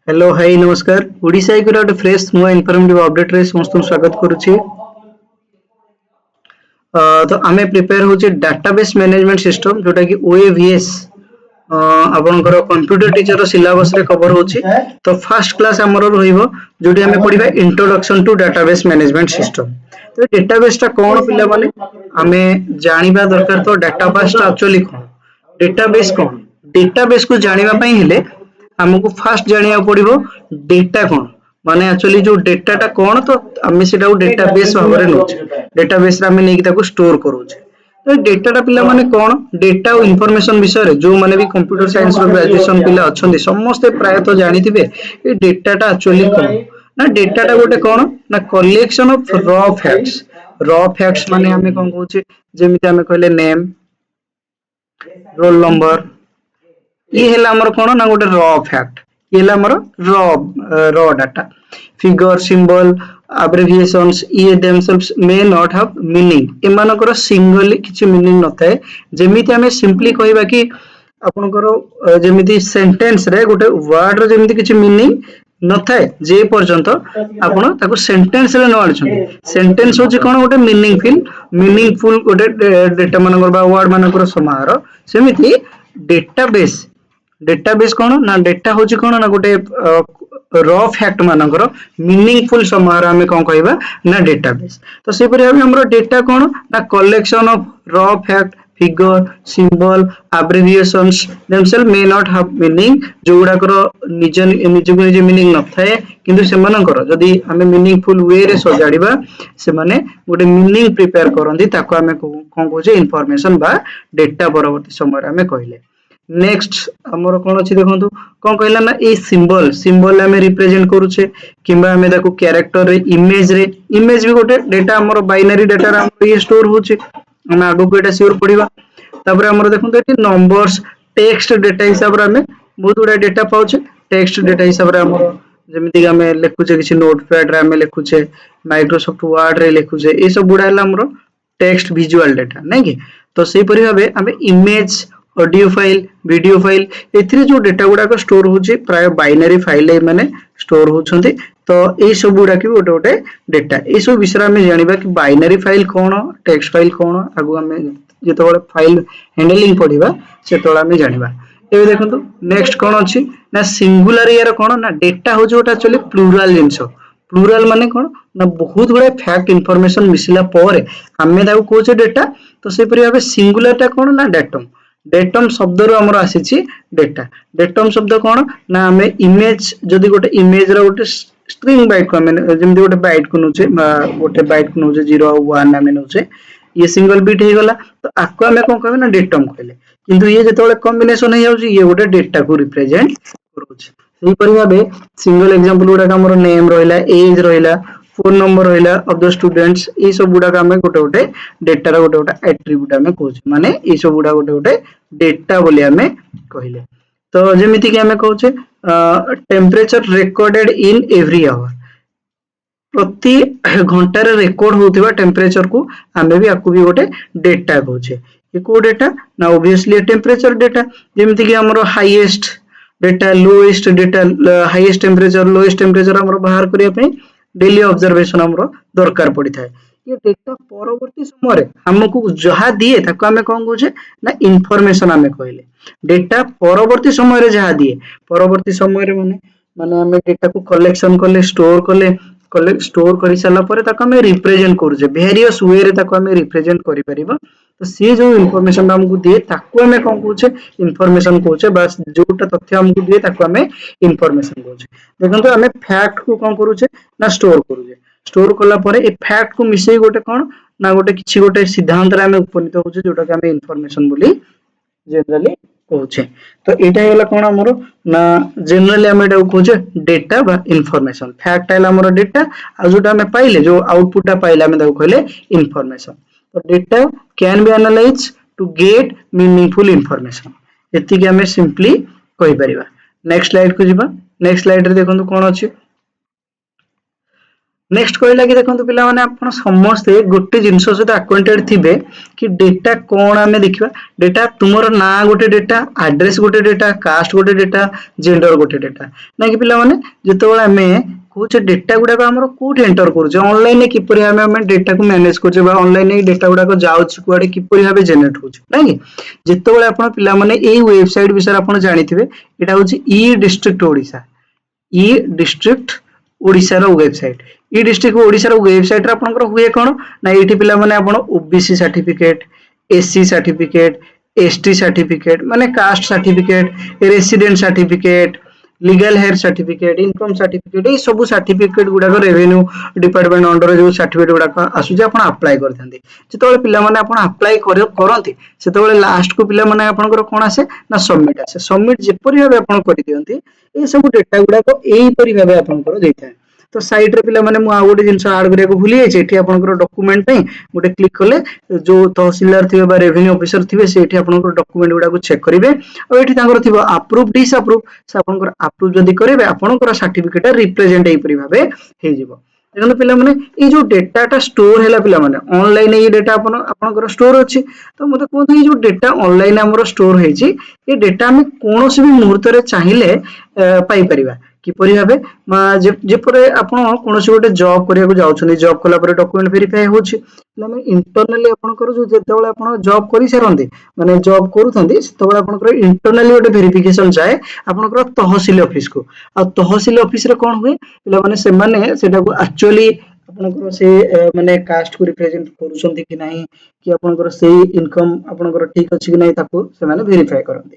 Hello hi नमस्कार ओडिशा एक गोटे फ्रेश नुआ इनफॉर्मेटिव अपडेट रे समस्त स्वागत करुछि। तो आमे प्रिपेयर होचे डाटाबेस मैनेजमेंट सिस्टम जोटा कि ओएवीएस आपनकर कंप्यूटर टीचर रो सिलेबस रे कवर होची। तो फर्स्ट क्लास हमरो रहिबो जोटी आमे पढिबा introduction to database management system. तो डेटाबेस टा कोन पिला माने आमे जानिबा दरकार तो डेटाबेस टा एक्चुअली कोन डेटाबेस कोन डेटाबेस को जानिबा पई हेले हमको फास्ट जानिया पड़िबो डेटा कोन माने एक्चुअली जो डेटाटा कोन तो आमे सेटा डेटाबेस भाबरे नोचे डेटाबेस रे आमे नेकी ताको स्टोर करूचे। तो डेटाटा पिला माने कोन डेटा और इन्फॉर्मेशन विषय रे जो माने भी कंप्यूटर साइंस रो ग्रेजुएशन पिला अछंती समस्त प्राय तो जानिथिबे ए डेटाटा एक्चुअली कोन ना डेटाटा गोटे कोन ना कलेक्शन ऑफ रॉ फैक्ट्स माने आमे कोन कहूचे जेमिति आमे कहले नेम रोल नंबर ये हेला हमर कोन ना गोटे रॉ फैक्ट ये हेला हमर raw data figure symbol abbreviations ये themselves may not have meaning एमानकर सिंगली किछि मीनिंग नथाय जेमिति हमें सिंपली कहबा कि आपनकर जेमिति सेंटेंस रे गोटे वर्ड रो जेमिति किछि मीनिंग नथाय जे पर्यंत आपण ताको सेंटेंस रे न आछन सेंटेंस होछि कोन गोटे मीनिंगफुल गोटे डेटा मानकर बा वर्ड मानकर समाहार सेमिति डेटाबेस कोन ना डेटा होछि कोन ना गोटे रॉ फैक्ट मानकर मीनिंगफुल समाहार हमें कोन कहबा ना डेटाबेस। तो से परि हमरो डेटा कोन ना collection of raw fact figure symbol abbreviations themselves may not have meaning Joguda कर निज निज मीनिंग न थाए किंतु से मानकर जदी हमें मीनिंगफुल वे रे सजाडीबा से माने गोटे मीनिंग प्रिपेयर करंदी ताको हमें कोन कहूचे इंफॉर्मेशन बा डेटा परवर्ती समय हमें कहले। नेक्स्ट हमर कोन अछि देखंतु कोन कहला ना ए सिंबल हमें रिप्रेजेंट करूचे किबा हमें ताको कैरेक्टर रे इमेज भी गोटे डेटा हमर बाइनरी डेटा रे हम ये स्टोर होचे हम आगो को एटा श्योर पढिबा। तापर हमर देखंतु एटी नंबर्स टेक्स्ट डेटा हिसाब रे हमें बहुत गुडा डेटा पाउचे टेक्स्ट डेटा हिसाब रे हमर जेमिति कि हमें लिखुचे किछि नोटपैड रे हमें लिखुचे माइक्रोसॉफ्ट वर्ड रे लिखुचे ए सब गुडा हला हमर टेक्स्ट विजुअल डेटा नै कि। तो सेहि परि भाबे हमें image audio file video file एथिरे जो डेटा गुडा को स्टोर होची प्राय बाइनरी फाइल ए माने स्टोर होछंती। तो ए सब गुडा कि गोटे गोटे डेटा ए सब विषय में जानिबा कि बाइनरी फाइल कोन टेक्स्ट फाइल कोन आगु हमें जेतबेले फाइल हैंडलिंग पढिबा सेतबेले हमें जानिबा। ए देखंतु नेक्स्ट कोन अछि ना सिंगुलर यार कोन ना डेटा हो जोटा एक्चुअली प्लूरल जिंस प्लूरल माने कोन ना बहुत गुडा फैक्ट इंफॉर्मेशन मिसिला पर हमें ताको कोचे डेटा। तो से परि भाबे सिंगुलर टा कोन ना डेटम शब्द रो हमर आसीची डेटम शब्द कोन ना हमें इमेज जदी गोटे इमेज रो गोटे स्ट्रिंग बाइट को हमें जेमति गोटे बाइट को नोचे गोटे बाइट को नोचे 0 1 हमें नोचे ये सिंगल बिट हे गला। तो आको हमें कोन कहबे ना डेटम कहले किंतु ये जेतोले कॉम्बिनेशन हे जाउची ये गोटे डेटा को रिप्रेजेंट करूची। सेही परि भाबे सिंगल एग्जांपल गुडा हमर नेम रहिला एज रहिला फोन नंबर रहिला ऑफ द स्टूडेंट्स ए सब गुडा हमें गोटे गोटे डेटा रा गोटे गोटे एट्रिब्यूट हमें कहूचे माने ए सब गुडा गोटे गोटे डेटा बोली हमें कहले। तो जेमिति कि हमें कहूचे temperature recorded in every hour प्रति घंटा रे रिकॉर्ड होतिबा टेम्परेचर को हमें भी आकु भी गोटे डेटा कहूचे। ये को डेटा ना ऑब्वियसली टेम्परेचर डेटा जेमिति कि हमरो highest data lowest data highest temperature lowest temperature हमरो बाहर करिया पे डेली ऑब्जर्वेशन हमरो दरकार पड़ी थाए। ये डेटा परवर्ती समय रे हमकु जहा दिए ताको हमें कोन कहूचे ना इंफॉर्मेशन हमें कहले डेटा परवर्ती समय रे जहा दिए परवर्ती समय रे माने माने हमें डेटा को कलेक्शन करले स्टोर करि साला परे ताको हमें रिप्रेजेंट करूचे वेरियस वे रे ताको हमें रिप्रेजेंट करि परिबा। तो से जो इंफॉर्मेशन हमकु दिए ताको हमें कोन कहूचे इंफॉर्मेशन कहूचे बस जोटा तथ्य हमकु दिए ताको हमें इंफॉर्मेशन कहूचे। देखंतु हमें फैक्ट को कोन करूचे ना स्टोर कला परे ए फैक्ट को मिसई गोटे कोन ना गोटे किछि गोटे सिद्धांत रे हमें उपनीत होचे जोटा कि हमें इंफॉर्मेशन बोली जनरली कहूचे। तो एटा हेला कोन हमरो ना जनरली हमें एटा कहूचे डेटा बा इंफॉर्मेशन फैक्ट आइला हमरो डेटा आ जोटा हमें पाइले जो आउटपुट टा पाइले हमें ताको कहले इंफॉर्मेशन। तो data can be analyse to get meaningful information एति कि हमें सिंपली कहि परिबा। नेक्स्ट स्लाइड को जिबा नेक्स्ट स्लाइड रे देखंतु कोन अछि नेक्स्ट कहला कि देखो पिला माने आपण समस्ते गोटे जिनस सहित अक्वांटेड थिबे कि डेटा कौन आमे देखिबा डेटा तुमर ना गोटे डेटा एड्रेस गोटे डेटा कास्ट गोटे डेटा जेंडर गोटे डेटा ना कि पिला माने जेतोबेला आमे कुछ डेटा गुडा को हमर कोठ एंटर करूछ ऑनलाइन ने किपरि हमें डेटा को मैनेज करछ बा ऑनलाइन ने डेटा गुडा को जाउछ कुआडे किपरि भाबे जनरेट होछ ना कि जेतोबेला आपण पिला माने एई वेबसाइट विषय आपण जानिथिबे एटा होछ e district Odisha e district Odisha रो वेबसाइट ई डिस्ट्रिक्ट ओडिसा रो वेबसाइट रे आपनकर हुए कोन ना एठी पिला माने आपण OBC certificate SC certificate ST certificate माने caste certificate resident certificate legal heir certificate income certificate ये सब सर्टिफिकेट गुडा रेवेन्यू डिपार्टमेंट अंडर जो सर्टिफिकेट गुडा आसुचे आपण अप्लाई करथांती जेतोले पिला माने आपण अप्लाई करंती सेतोले लास्ट को पिला माने आपनकर कोन आसे ना सबमिट आसे सबमिट जेपरि भाबे आपण करि दियंती ए सब डेटा गुडा को एई परि भाबे आपनकर देइथाय तो साइट रे पिला माने मु आ गोटे जिंस ऐड करिया को भूली जाय एठी आपनकर डॉक्यूमेंट पे गोटे क्लिक करले जो तहसीलदार थिबे बा रेवेन्यू ऑफिसर थिबे से एठी आपनकर डॉक्यूमेंट गुडा को चेक करिवे और एठी तांकर थिबो अप्रूव डिसअप्रूव से आपनकर अप्रूव जदी करिवे आपनकर सर्टिफिकेट रिप्रेजेंट एई परि भाबे हे जिवो देखो पिला माने ये जो डेटाटा स्टोर हैला पिला माने ऑनलाइन ये डेटा आपनकर स्टोर अछि तो मते कोन ये जो डेटा ऑनलाइन हमरो स्टोर हेछि ये डेटा हम कोनोसी भी मुहूर्त रे चाहिले पाई परिबा किपरि भाबे जेपरे आपण कोनोसी गोटे जॉब करिया को जाउछनी जॉब कला परे डॉक्यूमेंट वेरीफाई होछि माने इंटरनली आपनकर जो जेतेबेला आपण जॉब करि सारंती माने जॉब करूथंती सेतेबेला आपनकर इंटरनली गोटे वेरिफिकेशन जाए आपनकर तहसील ऑफिस को आ तहसील ऑफिस रे कोन हुए पिला माने से माने सेटा को एक्चुअली आपनकर से माने कास्ट को रिप्रेजेंट करूछंती कि नाही कि आपनकर से इनकम आपनकर ठीक अछि कि नाही ताको से माने वेरीफाई करंती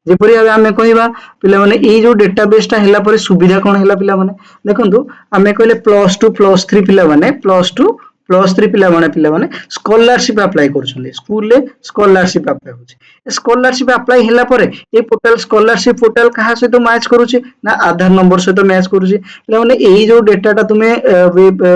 जेपरि आमे कहिबा पिला माने ए जो डेटाबेस ता हैला परे सुविधा कोन हैला पिला माने देखंतु आमे कहले +2 +3 पिला माने +2 +3 पिला माने स्कॉलरशिप अप्लाई करछन स्कूल ले स्कॉलरशिप अप्लाई होछ स्कॉलरशिप अप्लाई हैला परे ए पोर्टल स्कॉलरशिप पोर्टल कहा से तो मैच करूछ ना आधार नंबर से तो मैच करूछ पिला माने ए जो डेटाटा तुमे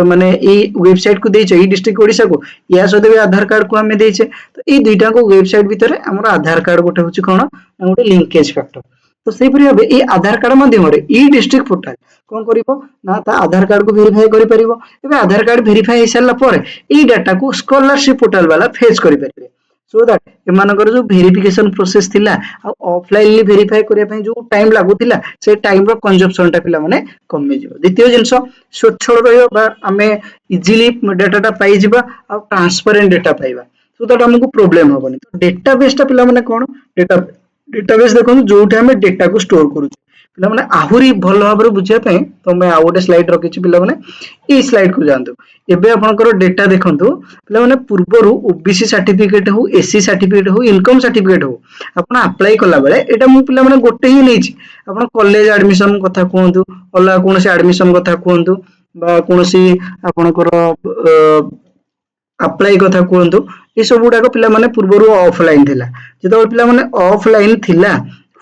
माने ए वेबसाइट को देछ ई डिस्ट्रिक्ट ओडिसा को या सदे भी आधार कार्ड को हमें देछ तो ए दुईटा को वेबसाइट भीतर हमर आधार कार्ड गोटे होछ कोन गोटे लिंकेज फैक्टर तो से परि भाबे ए आधार कार्ड माध्यम रे ई डिस्ट्रिक्ट पोर्टल कोन करिवो ना ता आधार कार्ड को वेरीफाई करि परिवो एबे आधार कार्ड वेरीफाई हे सारला परे ई डाटा को स्कॉलरशिप पोर्टल वाला फेच करि परिबे सो दैट एमानकर जो वेरिफिकेशन प्रोसेस थिला आ ऑफलाइनली वेरीफाई करिया पय जो टाइम लागुतिला से टाइम रो कंजप्शन टा पिला माने कमी जिवो द्वितीय जिंस स्वच्छ रहियो बा हमें इजीली डाटाटा पाई जिबा आ ट्रांसपेरेंट डाटा पाइबा सो दैट हमको प्रॉब्लम होबनी तो डेटाबेस टा पिला माने कोन डेटाबेस देखो जो हमें डेटा को स्टोर करूँ पिला माने आहुरी भल भाबरे बुझिया पय तो मैं आ गोटे स्लाइड रखिछि पिला माने ई स्लाइड को जानतो एबे आपनकर डेटा देखंतु पिला माने पूर्वरु ओबीसी सर्टिफिकेट हो एससी सर्टिफिकेट हो इनकम सर्टिफिकेट हो आपण अप्लाई कला बेले एटा मु पिला माने गोटे ही नेछि आपण कॉलेज एडमिशन कथा कोहंतु अला कोनसे एडमिशन कथा कोहंतु बा कोनसी आपनकर अप्लाई कथा कोहंतु ए सब गुडा को पिला माने पूर्वरु ऑफलाइन थिला जेतो पिला माने ऑफलाइन थिला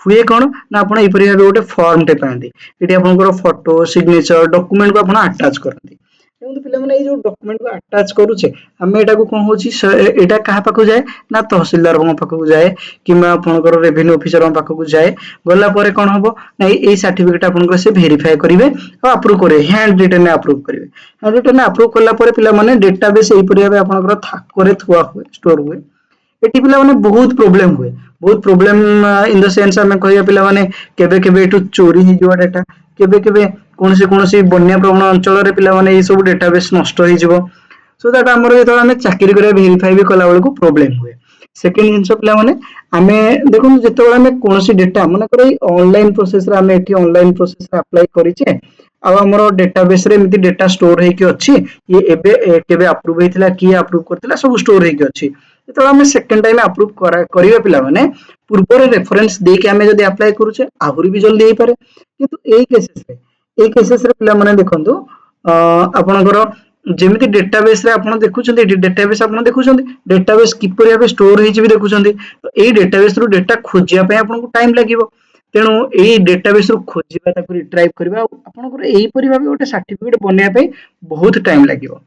हुए कोन ना आपण ए परि गोटे फॉर्म टे पांदी एटी आपनकर फोटो सिग्नेचर डॉक्यूमेंट को आपण अटैच करंती एमति पिला माने ए जो डॉक्यूमेंट को अटैच करूचे हमें एटा को कोन होची एटा कहा पाखु जाए ना तहसीलदार को पाखु जाए किमा आपनकर रेवेन्यू ऑफिसर को पाखु जाए गला परे कोन हबो ना ए सर्टिफिकेट आपनकर से वेरीफाई करिवे और अप्रूव करे हैंड रिटन अप्रूव करिवे हैंड रिटन अप्रूव करला परे पिला माने डेटाबेस ए परि भाबे आपनकर थाक करे थुआ हुए स्टोर हुए एटी पिला माने बहुत प्रॉब्लम इन द सेंस हमें कहिया पिला माने केबे केबे एटू चोरी हि जो डाटा केबे केबे कोनसी बन्या प्रवण अंचल रे पिला माने ए सब डेटाबेस नष्ट होई जिवो सो दैट हमर जेतो हमें चाकरी करे वेरीफाई भी कला बेल को प्रॉब्लम हुए सेकंड जिंस पिला माने हमें देखो जेतो हमें कोनसी डेटा माने करे ऑनलाइन प्रोसेस रे हमें एटी ऑनलाइन प्रोसेस रे अप्लाई करिचे आ हमर डेटाबेस रे एमिति डेटा स्टोर हे कि अछि ये एबे केबे अप्रूव हेतिला की अप्रूव करतिला सब स्टोर हे कि अछि तो हमें सेकंड टाइम अप्रूव करिवे पिला माने पूर्व रे रेफरेंस दे के हमें जदी अप्लाई करूचे आहुरी भी जल्दी हे पारे किंतु ए केसेस रे पिला माने देखंतु आपनकर जेमिति डेटाबेस रे आपण देखुछन्ती डेटाबेस आपण देखुछन्ती डेटाबेस किपरि भाबे स्टोर हेछि भी देखुछन्ती तो ए डेटाबेस रो डेटा खोजिया पय आपनको टाइम लागिवो तेणु ए डेटाबेस रो खोजिबा ताको रिट्राइव करबा आपनकर एही परि भाबे गोटे सर्टिफिकेट बनिया पय बहुत टाइम लागिवो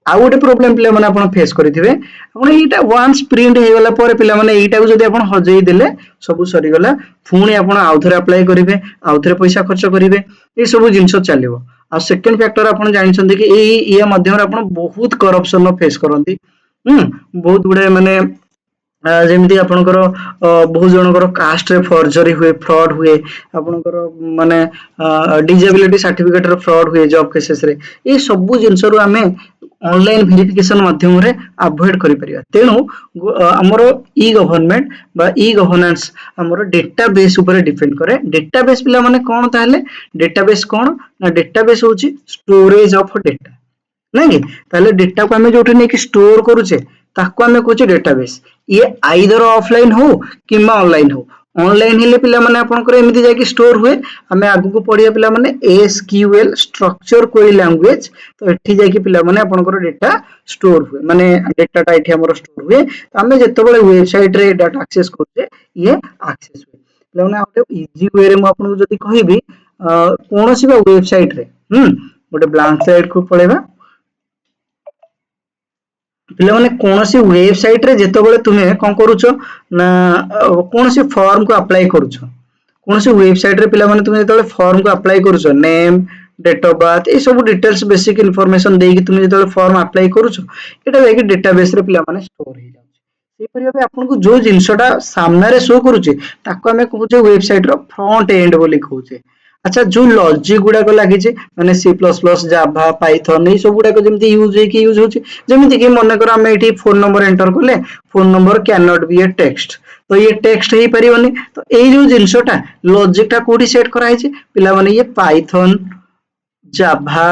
आ गोटे प्रॉब्लम पिला माने आपण फेस करिथिबे आपण एटा वन्स प्रिंट हे गला पर पिला माने एटा को जदी आपण हजई देले सब सरी गला पुणी आपण आउथरे अप्लाई करिवे आउथरे पैसा खर्च करिवे ए सब जिंस चलिवो आ सेकंड फैक्टर आपण जानिछन्ती कि एई या माध्यम रे आपण बहुत करप्शन फेस करंती बहुत गुडे माने जेମିତି ଆପଣଙ୍କର ବହୁତ ଜଣଙ୍କର କାଷ୍ଟ ରେ ଫର୍ଜରୀ ହୁଏ ଫ୍ରଡ ହୁଏ ଆପଣଙ୍କର ମାନେ डिजेबिलिटी सर्टिफिकेट ର ଫ୍ରଡ ହୁଏ ଜବ କେसेस ରେ ଏ ସବୁ ଜିନିଷ ରୁ ଆମେ ऑनलाइन वेरिफिकेशन माध्यम रे अवॉइड करि परिया तेणु हमरो ई गवर्नमेंट बा ई गवर्नेंस हमरो डेटाबेस ऊपर डिपेंड करे डेटाबेस पिला माने कोन ताले डेटाबेस कोन ना डेटाबेस होची स्टोरेज ऑफ डेटा नहीं ताले डेटा को हमें जोटे नहीं कि स्टोर करूचे ताको हमें कहूचे डेटाबेस ये आइदर ऑफलाइन हो किंबा ऑनलाइन हो ऑनलाइन हेले पिला माने आपनकर एमिति जाय कि स्टोर हुए हमें आगु को पढिया पिला माने एसक्यूएल स्ट्रक्चर क्वेरी लैंग्वेज तो एठी जाय कि पिला माने आपनकर डेटा स्टोर हुए माने डेटाटा एठी हमर स्टोर हुए तो हमें जेतेबेले वेबसाइट रे डाटा एक्सेस करछे ये एक्सेस हुए पिला माने आउटे इजी वे रे म आपन जदी कहिबी कोनोसी बा वेबसाइट रे गोटे ब्लैंक साइट को पळेबा पिला माने कोनोसी वेबसाइट रे जेतेबेले तुमे कोन करूछो ना कोनोसी फॉर्म को अप्लाई करूछो कोनोसी वेबसाइट रे पिला माने तुमे जेतेबेले फॉर्म को अप्लाई करूछो नेम डेट ऑफ बर्थ ए सब डिटेल्स बेसिक इंफॉर्मेशन देई कि तुमे जेतेबेले फॉर्म अप्लाई करूछो एटा जाय कि डेटाबेस रे पिला माने स्टोर हे जाउछ ए परिबा आपन को जो जिंसटा सामने रे शो करूछे ताको हमें कहूछे वेबसाइट रो फ्रंट एंड बोली कहूछे अच्छा जो लॉजिक गुडा को लागि जे माने C plus plus Java Python ए सब गुडा को जेमति यूज होची जेमति कि मन कर हम एठी फोन नंबर एंटर करले phone number can not be A text तो ये टेक्स्ट हे परिबनी तो ए जो जिंसटा लॉजिक टा कोठी सेट कराई छै पिला माने ये पाइथन जावा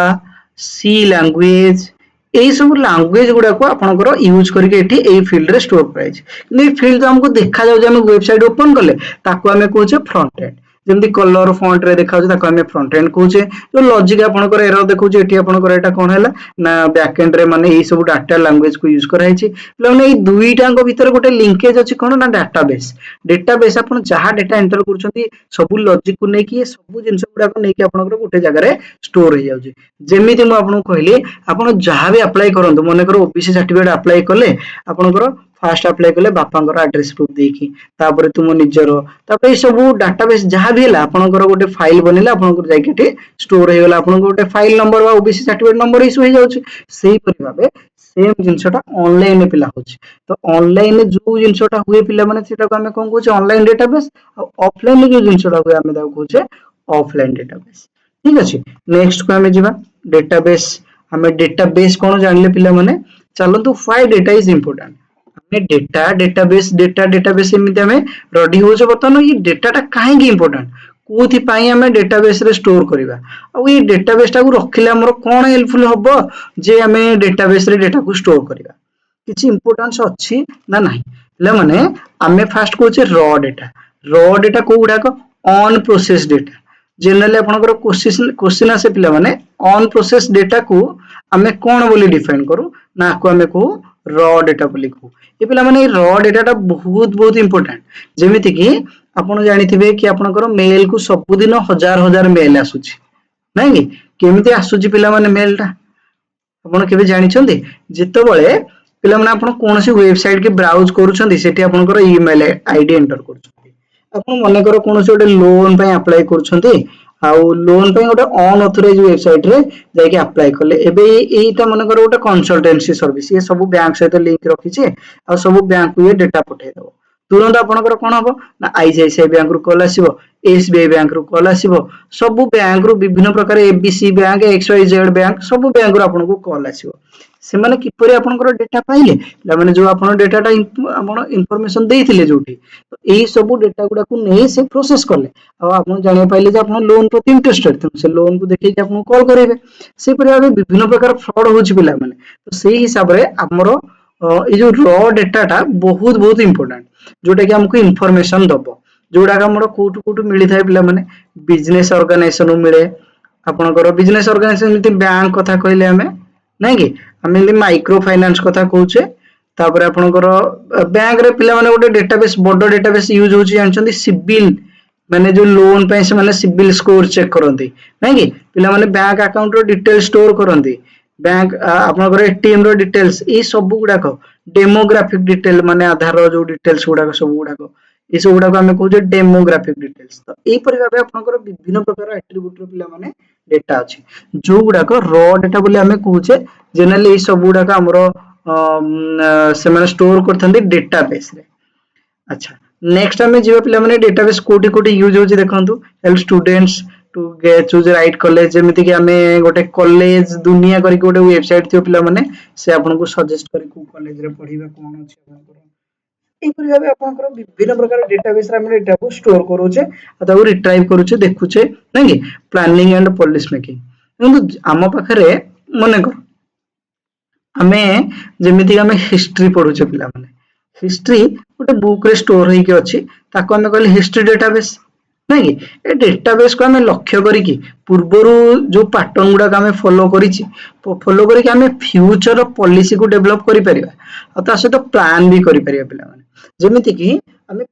सी लैंग्वेज एई सब लैंग्वेज गुडा को आपनकर यूज करके एठी एई फील्ड रे स्टोर कराई छै नै फील्ड हमको देखा जाउ जे हम वेबसाइट ओपन करले ताको हमें कहूचे फ्रंट एंड जेमति कलर फॉन्ट रे देखा ताको हमें फ्रंट एंड कहूचे जो लॉजिक आपनकर एरर देखौचे एठी आपनकर एटा कोन हैला ना बैक एंड रे माने एई सब डाटा लैंग्वेज को यूज कराई छै माने एई दुईटांग भीतर गोटे लिंकेज अछि कोन ना डेटाबेस आपन जहा डेटा एंटर करछंती सब लॉजिक को नै कि सब जिंस गुडा को नै कि आपनकर गोटे जगह रे स्टोर हे जाउची जेमिति म आपन कहली आपन जहा भी अप्लाई करंतु मने करो ओबीसी सर्टिफिकेट अप्लाई करले आपनकर फास्ट अप्लाई करले बापांकर एड्रेस प्रूफ देखि तापर तुम निजर तापर सब डाटाबेस जहां भी हला आपनकर गोटे फाइल बनेला आपनकर जाइके स्टोर हे गला आपनकर गोटे फाइल नंबर बा ओबीसी सर्टिफिकेट नंबर इशू हे जाउछ सेही परि भाबे सेम जिंसटा ऑनलाइन पिला होछ तो ऑनलाइन जो जिंसटा हुए पिला माने सेटा को हमें कोन कहूछ ऑनलाइन डेटाबेस और ऑफलाइन जो जिंसटा हुए हमें दाउ कहूछ ऑफलाइन डेटाबेस ठीक अछि नेक्स्ट को हमें जिबा डेटाबेस हमें डेटाबेस कोन जानले पिला माने चलंतु why data is important database एमिति हमें रेडी हो छ बतन ये डेटाटा काहे की इंपोर्टेंट कोथि पाई हमें डेटाबेस रे स्टोर करबा आ ये डेटाबेस टा को रखिले हमर कोन हेल्पफुल हबो जे हमें डेटाबेस रे डेटा को स्टोर करबा किछि इंपोर्टेंस अछि ना नाही ले माने हमें फर्स्ट कहूचे रॉ डेटा को गुडा को ऑन प्रोसेस डेटा जनरली आपनकर क्वेश्चन आसे पिला माने ऑन प्रोसेस डेटा को हमें कोन बोली डिफाइन करू ना को हमें को रॉ डेटा बोली कहू ये पिला माने रॉ डेटा बहुत इंपोर्टेंट जेमिति कि आपण जानिथिबे कि आपनकर मेल को सब दिन हजार हजार मेल आसुची नाही कि केमिति आसुची पिला माने मेल टा आपण केबे जानिछन्ती जेतबेले पिला माने आपण कोनोसी वेबसाइट के ब्राउज करूछन्ती सेठी आपनकर ईमेल आईडी एंटर करूछन्ती आपण मने करो कोनोसी ओडे लोन पय अप्लाई करूछन्ती आउ लोन पे गोटे अनऑथराइज वेबसाइट रे जाय के अप्लाई करले एबे एटा मन कर गोटे कंसल्टेंसी सर्विस ये सब बैंक सहित लिंक रखी छे आ सब बैंक को ये डेटा पठे दबो तुरंत आपनकर कोन हबो ना आईसीआईसीआई बैंक रु कॉल आसीबो एसबीआई बैंक रु कॉल आसीबो सब बैंक रु विभिन्न प्रकार एबीसी बैंक एक्सवाईजेड बैंक सब बैंक रु आपन को कॉल आसीबो से माने किपरि आपनकर डेटा पाइले माने जो आपन डेटाटा आपन इंफॉर्मेशन देइथिले जोठी तो एई सब डेटा गुडा को नै से प्रोसेस करले आ आपन जानि पाइले जे आपन लोन प्रति इंटरेस्टेड त से लोन को देखि के आपन कॉल करेबे से परि आबे विभिन्न प्रकार फ्रॉड होछि पिला माने तो सेही हिसाब रे हमरो ए जो रॉ डेटाटा बहुत इंपोर्टेंट जोटा कि हमको इंफॉर्मेशन दबो जोडा का हमरो कोटु मिली थाए पिला माने बिजनेस ऑर्गेनाइजेशन मिले आपनकर बिजनेस ऑर्गेनाइजेशन मिति बैंक कथा कहले हमें नै कि हमें माइक्रो फाइनेंस कथा कहूचे तापर आपनकर बैंक रे पिला माने गोटे डेटाबेस बडो डेटाबेस यूज होची जानचंदी सिबिल माने जो लोन पे से माने सिबिल स्कोर चेक करंती नै कि पिला माने बैंक अकाउंट रो डिटेल स्टोर करंती बैंक आपनकर एटीएम रो डिटेल्स ए सब गुडा को डेमोग्राफिक डिटेल माने आधार रो जो डिटेल्स गुडा को सब गुडा को ये सब गुडा आम कहे डेमोग्राफिक डिटेल्स। तो यहीपरि भाव आपंकर विभिन्न प्रकार एट्रिब्यूट पिला माने डेटा अच्छी जो गुड़ाक र डेटा बोली आम कहे जेनेराली ये सब गुड़ाक आमर से स्टोर करते डेटाबेस रे। अच्छा नेक्स्ट आम जी पिला माने डेटाबेस कोटी कोटी यूज होची देखंतु help students to get choose right college जेमिति कि आमे गोटे कॉलेज दुनिया करी गोटे वेबसाइट थियो पिला माने से आपन को सजेस्ट करी को कॉलेज रे पढिबा कोन अछि आपन एपरि भाबे आपन विभिन्न प्रकार डेटाबेस रे आमे डेटा को स्टोर करूचे अथवा रिट्राइव करूचे देखुचे नै कि प्लानिंग एंड पॉलिसी मेकिंग किंतु आम पाखरे मने कर आमे जेमिति आमे हिस्ट्री पढुचे पिला माने हिस्ट्री गोटे बुक रे स्टोर होई के अछि ताको आमे कहले हिस्ट्री डेटाबेस नहीं ए डेटाबेस को आमे लक्ष्य करी कि पूर्वरु जो पैटर्न गुडा आमे फॉलो करी आमे फ्यूचर पॉलिसी को डेवलप करि परिबा आ ता सहित प्लान भी करि परिबा पिला माने जेमिति कि आमे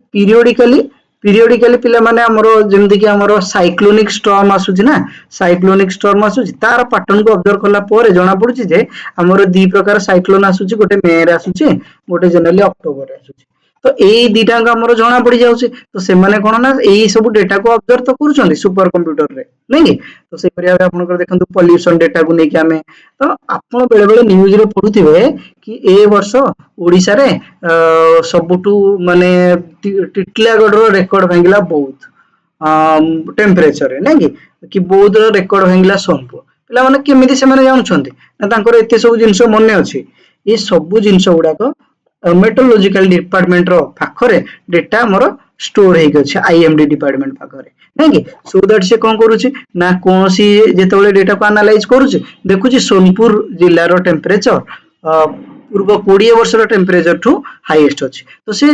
पीरियडिकली पिला माने हमरो जेमिति कि हमरो साइक्लोनिक स्टॉर्म आसुची ना साइक्लोनिक स्टॉर्म आसुची तार पैटर्न को ऑब्जर्व करला परे जणा पडुची जे हमरो दी प्रकार साइक्लोन आसुची गोटे मे रे आसुची गोटे जनरली अक्टोबर रे आसुची तो एई दिटा हमरो जणा पड़ी जाउची तो से माने कोन ना एई सब डेटा को ऑब्जर्व तो करूछन सुपर कंप्यूटर रे नहीं तो से परिया आपन कर देखंतु पोल्यूशन डेटा को नेकी हमें तो आपन बेले बेले न्यूज रे पढुथिबे कि ए वर्ष ओडिसा रे सबटू माने टिटलागढ़ रो रेकॉर्ड भांगिला बहुत टेम्परेचर रे नहीं कि बहुत रेकॉर्ड भांगिला सोनपुर पिला माने केमिति से माने जानुछंती ना तांकर एते सब जिंस मने अछि ए सब जिंस गुडा को मेट्रोलॉजिकल डिपार्टमेंट रो पाखरे डेटा हमर स्टोर हे गछ आईएमडी डिपार्टमेंट पाखरे नहीं कि सो दैट से कोन करूची ना कोनसी जेतेबेले डेटा को एनालाइज करूची देखुची सोनपुर जिल्ला रो टेम्परेचर पूर्व 20 वर्ष रो टेम्परेचर ठू हाईएस्ट अछि तो से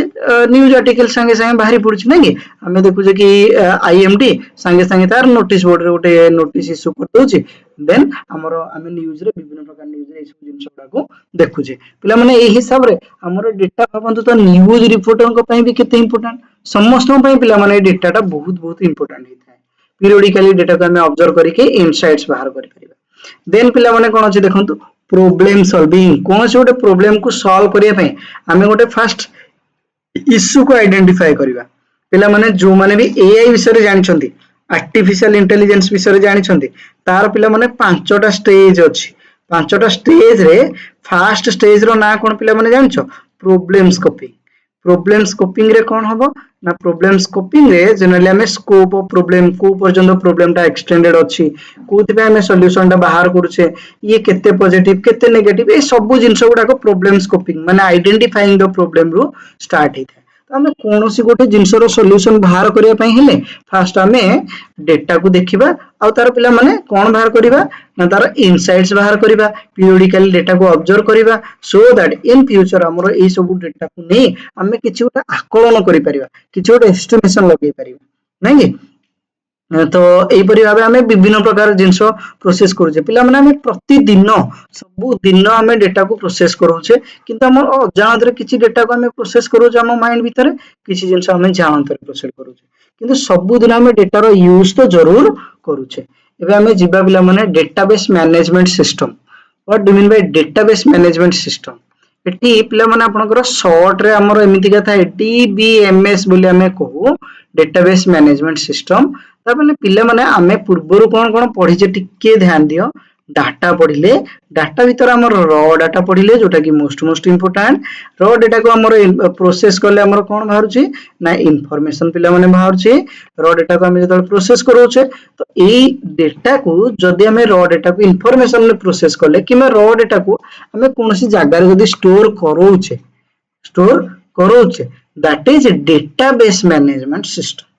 न्यूज आर्टिकल संगे संगे बाहरी पडुची नहीं कि हमें देखुचे कि आईएमडी संगे संगे तार नोटिस बोर्ड रे गोटे नोटिस इशू कर दोची देन हमरो हमें न्यूज रे विभिन्न प्रकार न्यूज रे सब जिंस गुडा को देखुचे पिला माने एही हिसाब रे हमरो डेटा भाबंतु तो न्यूज रिपोर्टर को पई भी केते इंपोर्टेंट समस्त पई पिला माने डेटा टा बहुत बहुत इंपोर्टेंट हिताय पीरियडिकली डेटा को हमें ऑब्जर्व करके इनसाइट्स बाहर करि परिबा देन पिला माने कोन अछि देखंतु प्रॉब्लम सॉल्विंग कौन से गोटे प्रॉब्लम को सॉल्व करिया पई हमें गोटे फर्स्ट इश्यू को आइडेंटिफाई करिबा पिला माने जो माने भी एआई विषय जानछंती आर्टिफिशियल इंटेलिजेंस विषय जानछंती तार पिला माने पांचटा स्टेज अछि पांचटा स्टेज रे फर्स्ट स्टेज रो ना कोन पिला माने जानछो प्रॉब्लम स्कोपिंग रे कोन हबो ना प्रॉब्लम स्कोपिंग रे जनरली हमें स्कोप ऑफ प्रॉब्लम को पर्यंत प्रॉब्लम टा एक्सटेंडेड अछि कोथि पे हमें सॉल्यूशन टा बाहर करूछे ये केते पॉजिटिव केते नेगेटिव ए सब जिंस गुडा को प्रॉब्लम स्कोपिंग माने आइडेंटिफाइंग द प्रॉब्लम रो स्टार्ट हिता तो हमें कोनोसी गोटे जिंस रो सॉल्यूशन बाहर करिया पई हेले फर्स्ट हमें डेटा को देखिबा आ तार पिला माने कोन बाहर करिबा ना तार इनसाइट्स बाहर करिबा पीरियडिकली डेटा को ऑब्जर्व करिबा सो दैट इन फ्यूचर हमरो ए सब डेटा को नै हमें किछि गोटे आकलन करि परिबा किछि गोटे एस्टिमेशन लगै परिबा नै तो एपरि भाबे हमें विभिन्न प्रकार जिंस प्रोसेस करूचे पिला माने हमें प्रतिदिन सब दिन हमें डेटा को प्रोसेस करूचे किंतु हम अजाणत रे किछि डेटा को हमें प्रोसेस करूचे हम माइंड भीतर किछि जिंस हमें जानत रे प्रोसेस करूचे किंतु सब दिन हमें डेटा रो यूज तो जरूर करूचे एबे हमें जिबा पिला माने database management system what do mean by database management system eighty पिला माने आपनकर शॉर्ट रे हमर एमिति कथा डीबीएमएस बोली हमें कहू डेटाबेस मैनेजमेंट सिस्टम तापने पिले माने आमे पूर्वरु कोन कोन पढिचे टिके ध्यान दियो डाटा पढिले डाटा भीतर हमर रॉ डाटा पढिले जोटा कि मोस्ट इंपोर्टेंट रॉ डाटा को हमर प्रोसेस करले हमर कोन बाहरुची ना इंफॉर्मेशन पिले माने बाहरुची रॉ डाटा को हम जतल प्रोसेस करूचे तो एई डाटा को जदी हमें रॉ डाटा को इंफॉर्मेशन में प्रोसेस करले किमे रॉ डाटा को हमें कोनसी जागा रे जदी स्टोर करूचे that is database management system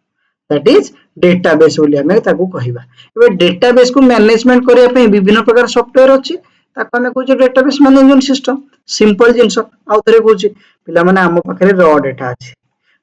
that is database बोली हमें ताको कहिबा एबे डेटाबेस को मैनेजमेंट करिया पे विभिन्न प्रकार सॉफ्टवेयर अछि ताको हमें कहूचे डेटाबेस मैनेजमेंट सिस्टम सिंपल जिंस आउ थरे कहूचे पिला माने हम पाखरे रॉ डाटा अछि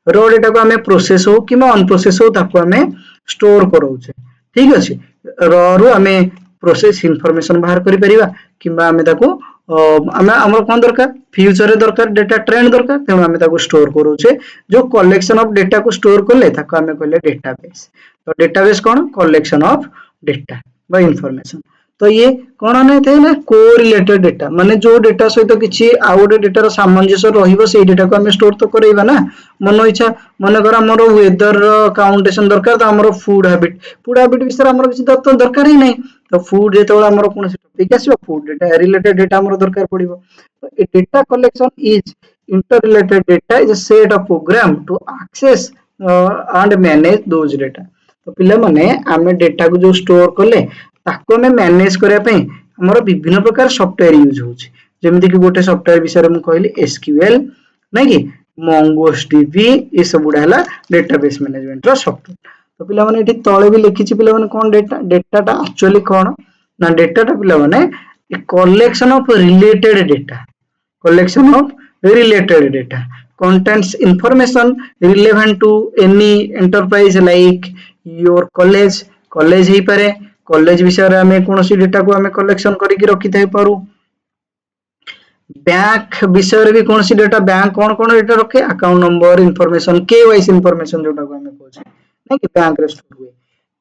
रॉ डाटा को हमें प्रोसेस हो किमा अनप्रोसेस हो ताको हमें स्टोर करूचे ठीक अछि रॉ रो हमें प्रोसेस इंफॉर्मेशन बाहर करि परिबा किबा हमें ताको हमर कोन दरकार फ्यूचर रे दरकार डेटा ट्रेंड दरकार तेनु हमें ताको स्टोर करूचे जो कलेक्शन ऑफ डेटा को स्टोर करले ताको हमें कहले डेटाबेस तो database cone collection of data बा इंफॉर्मेशन तो ये कौन नहीं थे ना कोरिलेटेड डेटा माने जो डेटा सहित किसी आउ गोटे डेटार सामंजस्य रहिबो से डेटा को हम स्टोर तो करैबा ना मन इच्छा मन कर हमर वेदर काउंटेशन दरकार तो हमर फूड हैबिट विषय हमर किसी तो दरकार ही नहीं तो फूड जेतो हमर कोन से टॉपिक आसीबो फूड डेटा रिलेटेड डेटा हमर दरकार पड़िबो तो ए data collection is interrelated data is a set of program to access and manage those data तो पिला माने आमे डेटा को जो स्टोर कले ताको में मैनेज करिया पई हमर विभिन्न प्रकार सॉफ्टवेयर यूज होछि जेमिति कि गोटे सॉफ्टवेयर विषय में कहली एसक्यूएल नै कि MongoDB ए सब गुडा हला डेटाबेस मैनेजमेंट रो सॉफ्टवेयर तो पिला माने एठी तळे भी लिखिछि पिला माने कोन डेटाटा एक्चुअली कोन ना डेटाटा पिला माने a collection of related data collection of related data contains information relevant to any enterprise like your college ही पारे college विषय रे हमें कौन सी डेटा को हमें कलेक्शन करके रखी थाई पारू बैंक विषय रे भी कौन सी डेटा बैंक कौन डेटा रखे account number information KYC information जोटा को हमें कहै नै कि बैंक रे स्टोर हुए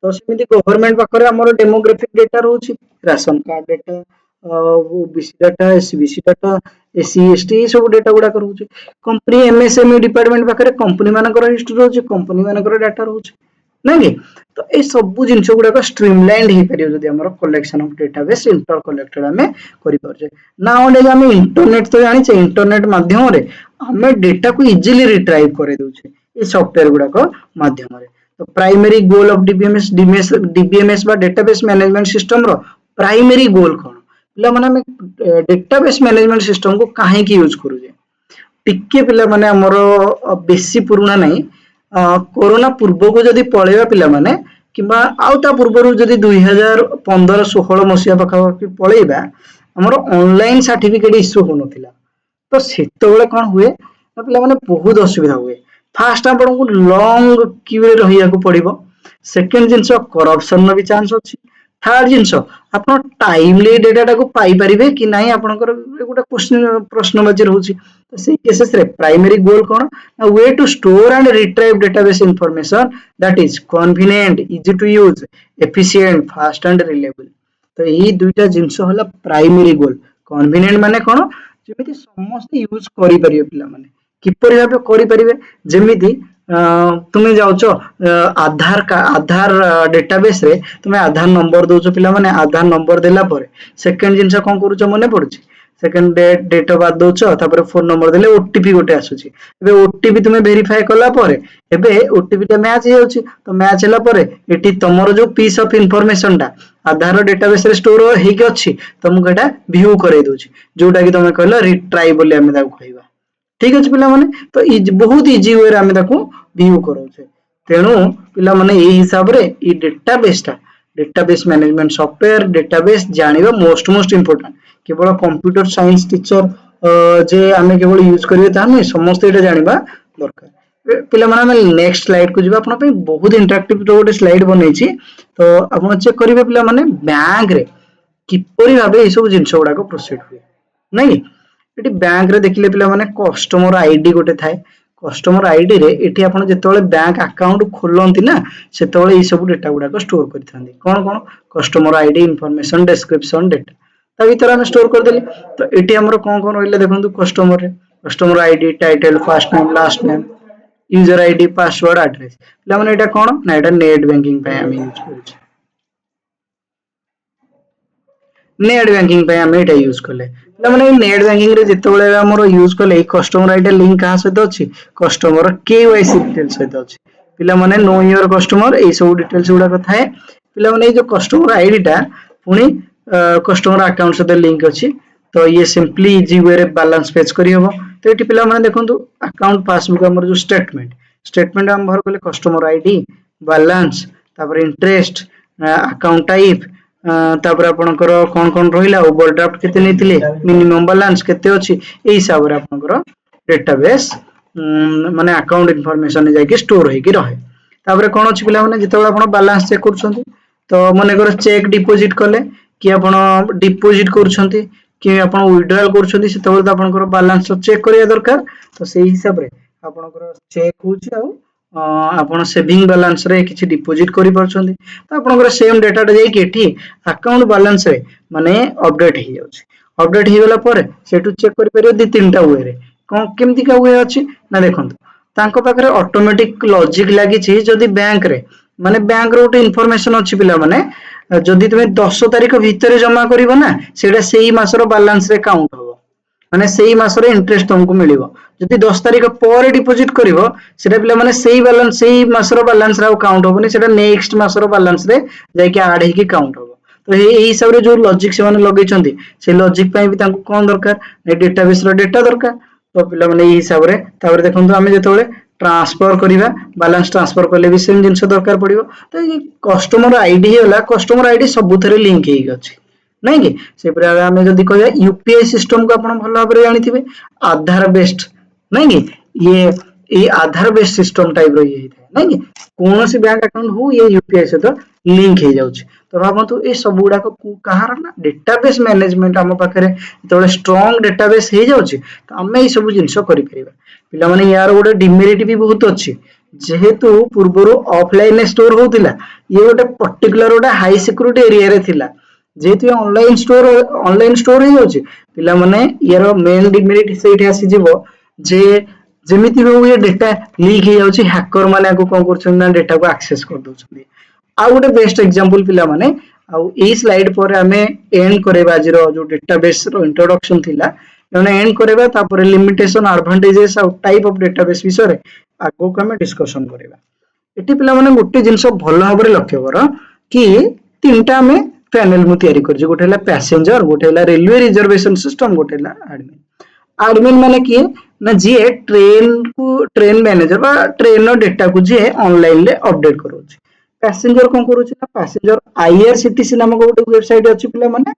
तो सेमिति गवर्नमेंट पाखरे हमर डेमोग्राफिक डेटा रहउछि ration card data OBC data SBC data SC ST सब डेटा गुडा रहउछि कंपनी एमएसएमई डिपार्टमेंट पाखरे कंपनी मानकर हिस्ट्री रहउछि कंपनी मानकर डाटा रहउछि नै कि तो ए सब जिंस गुडा स्ट्रीमलाइंड हे परियो जदि हमर collection of database inter collected हमें करि परजे नाउ हम इंटरनेट तो जानि छै इंटरनेट माध्यम रे हमें डेटा को इजीली रिट्राइव करे दोछे ए सॉफ्टवेयर गुडा माध्यम रे तो प्राइमरी गोल ऑफ डीबीएमएस बा डेटाबेस मैनेजमेंट सिस्टम रो प्राइमरी गोल कोन पिला माने हम डेटाबेस मैनेजमेंट सिस्टम को काहे की यूज करू जे टिके पिला माने हमरो बेसी पुराना नहीं कोरोना पूर्व को जदि पळेबा पिला माने किबा आउ ता पूर्वरु जदि 2015 16 मसिया पखा पळेबा हमरो ऑनलाइन सर्टिफिकेट इश्यू हो नथिला तो सेतो बेले कोन हुए पिला माने बहुत असुविधा हुए फास्ट आपन को लॉन्ग क्यू रे रहिया को पड़िबो सेकंड जिंस करप्शन न भी चांस अछि थर्ड जिंस आपन टाइमली डेटा को पाई परिबे कि नाही आपनकर गोटे प्रश्नवाची रहउछि तो से केसेस रे प्राइमरी गोल कोन way to store and retrieve database information that is convenient easy to use efficient fast and reliable तो यही दुईटा जिंस होला प्राइमरी गोल कन्वीनिएंट माने कोन जेमिति समस्त यूज करि परिबे पिला माने किपरि भाबे करि परिबे जेमिति तुम्हें जाउचो आधार डेटाबेस रे तुम्हें आधार नंबर दोचो पिला माने आधार नंबर देला परे सेकंड जिंस कोन करूचो मने पडुची सेकंड डेट ऑफ बर्थ दोचो तापर फोन नंबर देले ओटीपी गोटे आसुची एबे ओटीपी तुम्हें वेरीफाई कला परे एबे ओटीपी टा मैच हेउची तो मैच हला परे एटी तमरो जो पीस ऑफ इंफॉर्मेशन टा आधार डेटाबेस रे स्टोर हेके अछि तुमको एटा व्यू करे दोची जोटा कि तुमे कहला रिट्राइव बोली हमें ताको कहबा ठीक अछि पिला माने तो बहुत इजी वे रे हमें ताको व्यू करोचे तेणु पिला माने ए हिसाब रे ई डेटाबेस मैनेजमेंट सॉफ्टवेयर डेटाबेस जानिबा मोस्ट इंपोर्टेंट केवल कंप्यूटर साइंस टीचर जे हमें केवल यूज करिवे ता नै समस्त एटा जानिबा दरकार पिला माने हम नेक्स्ट स्लाइड को जिबा आपन पे बहुत इंटरेक्टिव तो गोटे स्लाइड बनैछि तो आपन चेक करिवे पिला माने बैंक रे किपरि भाबे ए सब जिंस गुडा को प्रोसीड हुए नै एटी बैंक रे देखिले पिला माने कस्टमर आईडी गोटे थाए कस्टमर आईडी रे एटी आपण जेतोले बैंक अकाउंट खोलंती ना सेतोले ई सब डेटा गुडा को स्टोर करथांदी कोन customer ID information description data ता भीतर हम स्टोर कर देली तो एटी हमरो कोन रहले देखंतु customer ID title first name last name user ID password address पिला माने एटा कोन ना एटा नेट बैंकिंग पे हम यूज करू नेट बैंकिंग पे हम एटा यूज करले माने नेट बैंकिंग रे जते बेले हमरो यूज करले कस्टमर आईडी लिंक कहा सहित अछि कस्टमर केवाईसी डिटेल्स सहित अछि पिला माने नो योर कस्टमर ए सब डिटेल्स गुडा कथा है पिला माने जो कस्टमर आईडी टा पुनी कस्टमर अकाउंट सहित लिंक अछि तो ये सिंपली इजी वे रे बैलेंस पेज करी हबो तो एटी पिला माने देखंतु अकाउंट पासबुक हमर जो स्टेटमेंट हम भर करले कस्टमर आईडी बैलेंस तापर इंटरेस्ट अकाउंट टाइप तापर आपनकर कोन रहिला ओवरड्राफ्ट केते नेतिले मिनिमम बैलेंस केते अछि ए हिसाब रे आपनकर डेटाबेस माने अकाउंट इंफॉर्मेशन जाय के स्टोर हे के रहे तापर कोन अछि पिला माने जेतबे आपण बैलेंस चेक करछंती तो माने कर चेक डिपॉजिट करले कि आपण डिपॉजिट करछंती कि आपण विथड्रॉल करछंती सेतबे आपनकर बैलेंस चेक करिया दरकार तो सेही हिसाब रे आपनकर चेक होछि आ आपण सेविंग बैलेंस रे किछि डिपॉजिट करि परछन्ती तो आपनकर सेम डाटा जाई कि एठी अकाउंट बैलेंस रे माने अपडेट हे जाउछि अपडेट हे गेला पर सेटु चेक करि परियो दि तीनटा वे रे कोन केमति का वे अछि ना देखंतु तांको पाखरे ऑटोमेटिक लॉजिक लागि छि जदी बैंक रे माने बैंक रो उटे इन्फॉर्मेशन अछि पिला माने जदी तुमे 10 तारिख भितरे जमा करिवो ना सेटा सेही मासरो बैलेंस रे काउंट हो माने सेही मासरे इंटरेस्ट तुमको मिलिबो जदी 10 तारिख पर डिपॉजिट करिवो सेटा पिला माने सेही बैलेंस सेही मासरो बैलेंस रा काउंट होबनी सेटा नेक्स्ट मासरो बैलेंस रे जाय कि ऐड हेकी काउंट होबो तो एही हिसाब रे जो लॉजिक से माने लगै छथि से लॉजिक पई भी तांको कोन दरकार ने डेटाबेस रो डेटा दरकार तो पिला माने एही हिसाब रे तापर देखंतु आमे जेतोले ट्रांसफर करिवा बैलेंस ट्रांसफर करले भी सेम जिंस दरकार पड़िबो तो ये कस्टमर आईडी होला कस्टमर आईडी सबुथरे लिंक हेई गछि नहीं कि से प्रकार आमे जदी कहया यूपीआई सिस्टम को आपण भलो भाबरे जानिथिबे आधार बेस्ड नहीं कि ये आधार बेस्ड सिस्टम टाइप रो ये थाए नहीं कि कौन सी बैंक अकाउंट हो ये यूपीआई से तो लिंक हे जाउछि तो भाबंतु ए सब गुडा को कहार ना डेटाबेस मैनेजमेंट हम पाखरे तोले स्ट्रांग डेटाबेस हे जाउछि तो हमें ए सब जिंस करि परिबा पिला माने यार गोटे डिमेरिट भी बहुत अछि जेहेतु पूर्वरो ऑफलाइन स्टोर होतिला ये गोटे पर्टिकुलर गोटे हाई सिक्योरिटी एरिया रे थिला जेहेतु ऑनलाइन स्टोर हो जाउछि पिला माने यार मेन डिमेरिट सेठी आसी जीवो जे जेमिति हो ये डेटा लीक हो जाउछि हैकर माने को कोन करछन ना डेटा को एक्सेस कर दोछन आ गोटे बेस्ट एग्जांपल पिला माने आ ए स्लाइड पर हमें एंड करेबा जिरो जो डेटाबेस रो इंट्रोडक्शन थिला माने एंड करेबा तापर लिमिटेशन एडवांटेजेस आ टाइप ऑफ डेटाबेस विषय रे आगो को हमें डिस्कशन करेबा एटी पिला माने गोटे जिंस भलो भाबरे लक्ष्य कर कि तीनटा में पैनल मु तयारी करछि गोटे हला पैसेंजर गोटे हला रेलवे रिजर्वेशन सिस्टम गोटे हला एडमिन एडमिन माने कि ना जी ट्रेन मैनेजर बा ट्रेन नो डेटा को जी ऑनलाइन ले अपडेट करोछि पैसेंजर कोन करोछि ना पैसेंजर आईआरसीटीसी नामक गोटे वेबसाइट अछि पिला माने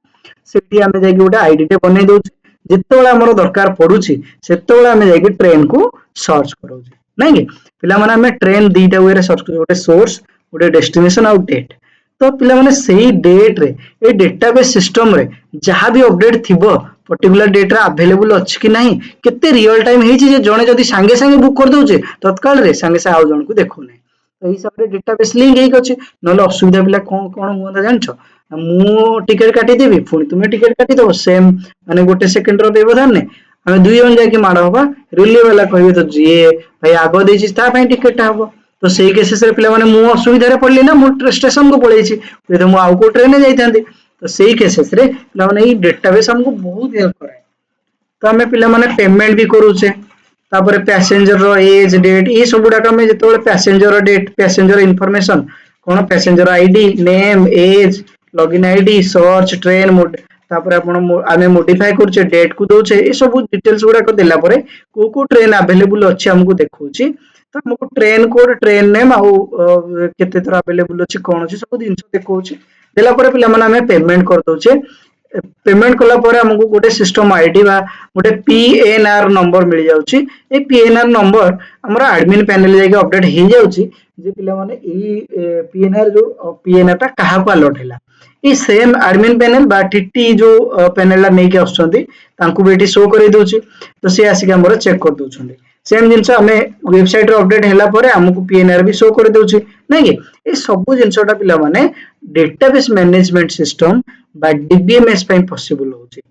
सेठी हमें जाय गोटे आईडी टे बनै दोछि जेतेबेला हमर दरकार पडुछि सेतेबेला हमें जाय ट्रेन को सर्च करोछि नै कि पिला माने हमें ट्रेन दीटा वे रे सर्च करो गोटे सोर्स गोटे डेस्टिनेशन आउट डेट तो पिला माने सही डेट रे ए डेटाबेस सिस्टम रे जहां भी अपडेट थिबो पर्टिकुलर डेट रे अवेलेबल अछि कि नहीं केते रियल टाइम हेछि जे जणे जदी संगे संगे बुक कर दोचे तत्काल रे संगे से आउ जण को देखो नै तो ई सब रे डेटाबेस लिंक हेइ अछि नले असुविधा पिला कोन कोन होता जानछो मु टिकट काटी देबी पुनी तुमे टिकट काटी दो सेम माने गोटे सेकंड रो व्यवधान ने हमें दुई जन जाके माड होबा रेलवे वाला कहबे तो जे भाई आगो देछि ता पई टिकट हबो तो सही केसेस रे पिला माने मु असुविधा रे पड़ली ना मु स्टेशन को पळेछि तो मु आउ को ट्रेन में जाइतांती तो सही केसेस रे पिला माने ई डेटाबेस हमको बहुत हेल्प करे तो हमें पिला माने पेमेंट भी करूचे तापर पैसेंजर रो एज डेट ये सब गुडा हमें जेतोले पैसेंजर रो डेट पैसेंजर इंफॉर्मेशन कोन passenger ID name age login ID search train mode तापर आपण आमे मॉडिफाई करछे डेट को दोछे ए सब डिटेल्स गुडा को देला परे को ट्रेन अवेलेबल अछि हमको देखौछि तो हमको ट्रेन कोड ट्रेन नेम आ केते तरह अवेलेबल अछि कोन अछि सब दिन देखौछि देला परे पिला माने हमें पेमेंट कर दोछे पेमेंट कला परे हमको गोटे सिस्टम आईडी बा गोटे पीएनआर नंबर मिल जाउछि ए पीएनआर नंबर हमरा एडमिन पैनल जाके अपडेट हे जाउछि जे पिला माने ई पीएनआर जो पीएनआर ता कहा को अलॉट हैला ई सेम एडमिन पैनल बा टीटी जो पैनल ला नै के आछंती तांकु बेटी शो करै दोछि तो से आसी के हमर चेक कर दोछंती सेम जिंस हमें वेबसाइट रो अपडेट हैला परे हमकु पीएनआर भी शो कर दोछि नै कि ए सब जिंसटा पिला माने डेटाबेस मैनेजमेंट सिस्टम बा डीबीएमएस पई पॉसिबल होछि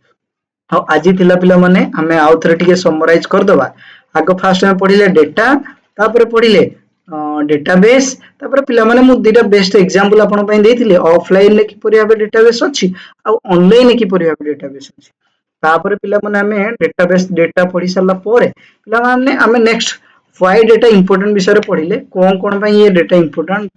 आ आज थिला पिला माने हमें आउ थरे टिके समराइज कर दबा आगो फास्ट में पढिले डेटा तापर पढिले डेटाबेस तापर पिला माने मु दिटा बेस्ट एग्जांपल आपन पई देथिले ऑफलाइन ले कि परिया डेटाबेस अछि आ ऑनलाइन कि परिया डेटाबेस अछि तापर पिला माने हमें डेटाबेस डेटा पढि सरला परे पिला माने हमें नेक्स्ट व्हाई डेटा इंपोर्टेंट विषय रे पढिले कोन कोन पई ये डेटा इंपोर्टेंट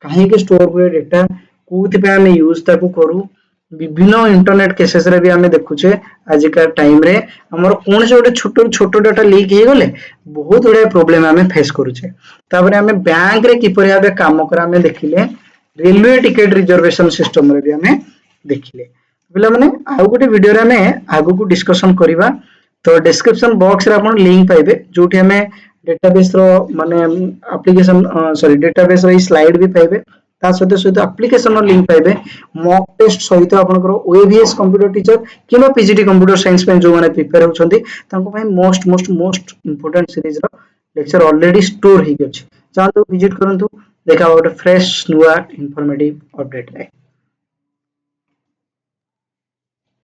काहे के स्टोर हुए डेटा कोथि पे हमें यूज ताकू करू विभिन्न इंटरनेट केसेस रे भी हमें देखुचे आज का टाइम रे हमर कोन से छोटो छोटो डाटा लीक हे गले बहुत बड़ा प्रॉब्लम हमें फेस करूचे तापर हमें बैंक रे किपरि भाबे काम करा हमें देखिले रेलवे टिकट रिजर्वेशन सिस्टम रे भी हमें देखिले पिला माने आउ गोटे वीडियो रे हमें आगु को डिस्कशन करिवा तो डिस्क्रिप्शन बॉक्स रे आपण लिंक पाइबे जोठी हमें डेटाबेस रो माने एप्लीकेशन सॉरी डेटाबेस रो स्लाइड भी पाइबे ता सहित सहित एप्लीकेशन रो लिंक पाइबे मॉक टेस्ट सहित आपनकर ओएवीएस कंप्यूटर टीचर किबा पीजीटी कंप्यूटर साइंस पे जो माने प्रिपेयर होछंती तांको पई मोस्ट इंपोर्टेंट सीरीज रो लेक्चर ऑलरेडी स्टोर हे गछि चाहतु विजिट करंतु देखा गोटे फ्रेश नुआ इनफॉर्मेटिव अपडेट रे।